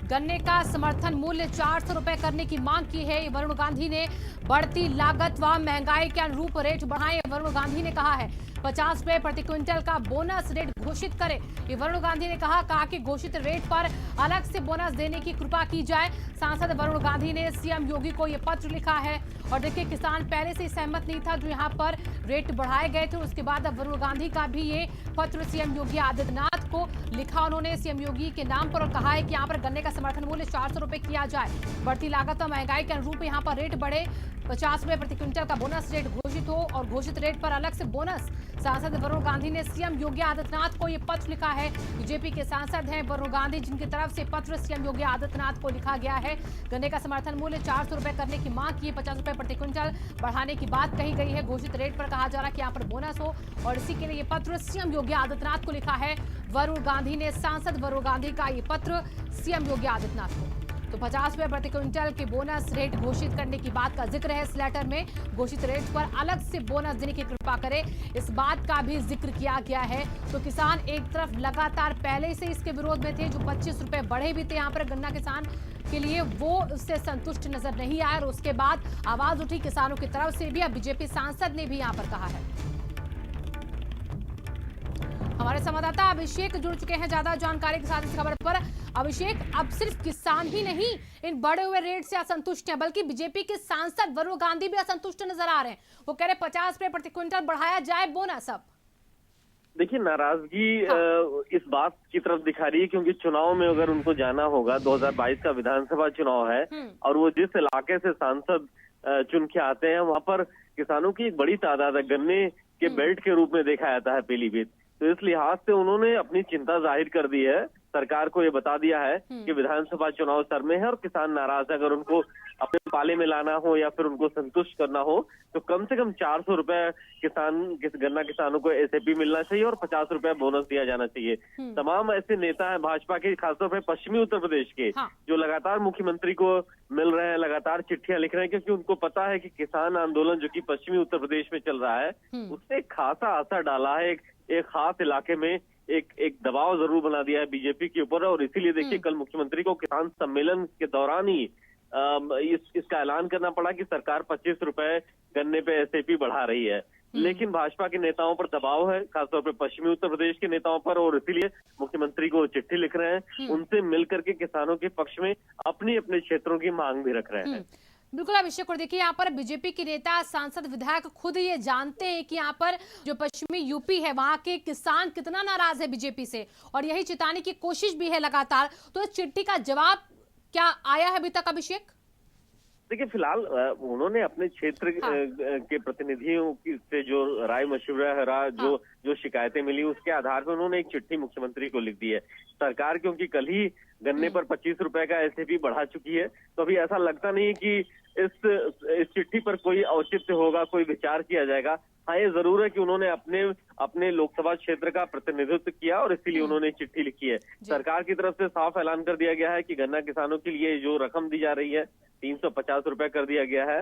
गन्ने का समर्थन मूल्य 400 रुपए करने की मांग की है। वरुण गांधी ने बढ़ती लागत व महंगाई के अनुरूप रेट बढ़ाए। वरुण गांधी ने कहा है 50 रुपए प्रति क्विंटल का बोनस रेट घोषित करे। ये वरुण गांधी ने कहा कि घोषित रेट पर अलग से बोनस देने की कृपा की जाए। सांसद वरुण गांधी ने सीएम योगी को ये पत्र लिखा है। और देखिए, किसान पहले से सहमत नहीं था जो यहाँ पर रेट बढ़ाए गए थे। उसके बाद अब वरुण गांधी का भी ये पत्र सीएम योगी आदित्यनाथ को लिखा उन्होंने सीएम योगी के नाम पर और कहा है कि यहाँ पर गन्ने का समर्थन मूल्य 400 रुपए किया जाए। बढ़ती लागत और महंगाई के अनुरूप यहाँ पर रेट बढ़े। 50 रुपए प्रति क्विंटल का बोनस रेट घोषित हो और घोषित रेट पर अलग से बोनस। सांसद वरुण गांधी ने सीएम योगी आदित्यनाथ को यह पत्र लिखा है। बीजेपी के सांसद हैं वरुण गांधी, जिनकी तरफ से पत्र सीएम योगी आदित्यनाथ को लिखा गया है। गन्ने का समर्थन मूल्य 400 रुपए करने की मांग की, 50 रुपए प्रति क्विंटल बढ़ाने की बात कही गई है। घोषित रेट पर कहा जा रहा है कि यहाँ पर बोनस हो और इसी के लिए ये पत्र सीएम योगी आदित्यनाथ को लिखा है वरुण गांधी ने। सांसद वरुण गांधी का ये पत्र सीएम योगी आदित्यनाथ को। तो 50 रुपए प्रति क्विंटल के बोनस रेट घोषित करने की बात का जिक्र है इस लेटर में। घोषित रेट पर अलग से बोनस देने की कृपा करे, इस बात का भी जिक्र किया गया है। तो किसान एक तरफ लगातार पहले से इसके विरोध में थे, जो 25 रुपए बढ़े भी थे यहाँ पर गन्ना किसान के लिए, वो उससे संतुष्ट नजर नहीं आया और उसके बाद आवाज उठी किसानों की तरफ से भी। अब बीजेपी सांसद ने भी यहाँ पर कहा है। हमारे संवाददाता अभिषेक जुड़ चुके हैं ज्यादा जानकारी के साथ इस खबर पर। अभिषेक, अब सिर्फ किसान ही नहीं इन बढ़े हुए रेट से असंतुष्ट हैं, बल्कि बीजेपी के सांसद वरुण गांधी भी असंतुष्ट नजर आ रहे हैं। वो कह रहे 50 रुपए प्रति क्विंटल बढ़ाया जाए बोनस। अब देखिए, नाराजगी इस बात की तरफ दिखा रही है क्योंकि चुनाव में अगर उनको जाना होगा, 2022 का विधानसभा चुनाव है और वो जिस इलाके से सांसद चुन के आते हैं वहां पर किसानों की एक बड़ी तादाद है। गन्ने के बेल्ट के रूप में देखा जाता है पीलीभीत। तो इस लिहाज से उन्होंने अपनी चिंता जाहिर कर दी है, सरकार को ये बता दिया है कि विधानसभा चुनाव सर में है और किसान नाराज है। अगर उनको अपने पाले में लाना हो या फिर उनको संतुष्ट करना हो तो कम से कम 400 रुपए गन्ना किसानों को एसएपी मिलना चाहिए और 50 रुपए बोनस दिया जाना चाहिए। तमाम ऐसे नेता हैं भाजपा के, खासतौर पर पश्चिमी उत्तर प्रदेश के, जो लगातार मुख्यमंत्री को मिल रहे हैं, लगातार चिट्ठियां लिख रहे हैं, क्योंकि उनको पता है कि किसान आंदोलन जो कि पश्चिमी उत्तर प्रदेश में चल रहा है उसने खासा असर डाला है। एक खास इलाके में एक दबाव जरूर बना दिया है बीजेपी के ऊपर। और इसीलिए देखिए, कल मुख्यमंत्री को किसान सम्मेलन के दौरान ही इसका ऐलान करना पड़ा कि सरकार 25 रुपए गन्ने पे एसएपी बढ़ा रही है। लेकिन भाजपा के नेताओं पर दबाव है, खासतौर पर पश्चिमी उत्तर प्रदेश के नेताओं पर, और इसीलिए मुख्यमंत्री को चिट्ठी लिख रहे हैं, उनसे मिलकर के किसानों के पक्ष में अपने अपने क्षेत्रों की मांग भी रख रहे हैं। बिल्कुल अभिषेक, और देखिए यहाँ पर बीजेपी के नेता, सांसद, विधायक खुद ये जानते हैं कि यहाँ पर जो पश्चिमी यूपी है वहां के किसान कितना नाराज है बीजेपी से, और यही चिताने की कोशिश भी है लगातार। तो इस चिट्ठी का जवाब क्या आया है अभी तक अभिषेक? देखिए, फिलहाल उन्होंने अपने क्षेत्र के प्रतिनिधियों से जो राय मशवरा है, जो शिकायतें मिली, उसके आधार पर उन्होंने एक चिट्ठी मुख्यमंत्री को लिख दी है। सरकार क्योंकि कल ही गन्ने पर 25 रुपए का एसएपी बढ़ा चुकी है, तो अभी ऐसा लगता नहीं कि इस चिट्ठी पर कोई औचित्य होगा, कोई विचार किया जाएगा। हाँ, ये जरूर है कि उन्होंने अपने लोकसभा क्षेत्र का प्रतिनिधित्व किया और इसीलिए उन्होंने चिट्ठी लिखी है। सरकार की तरफ से साफ ऐलान कर दिया गया है कि गन्ना किसानों के लिए जो रकम दी जा रही है 350 रुपए कर दिया गया है,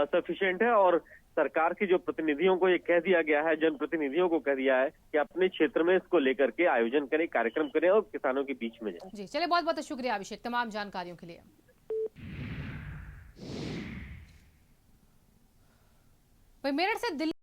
सफिशिएंट है। और सरकार के जो प्रतिनिधियों को ये कह दिया गया है, जनप्रतिनिधियों को कह दिया है कि अपने क्षेत्र में इसको लेकर के आयोजन करें, कार्यक्रम करें और किसानों के बीच में जाए। जी चलिए, बहुत बहुत शुक्रिया अभिषेक तमाम जानकारियों के लिए। मेरठ से दिल्ली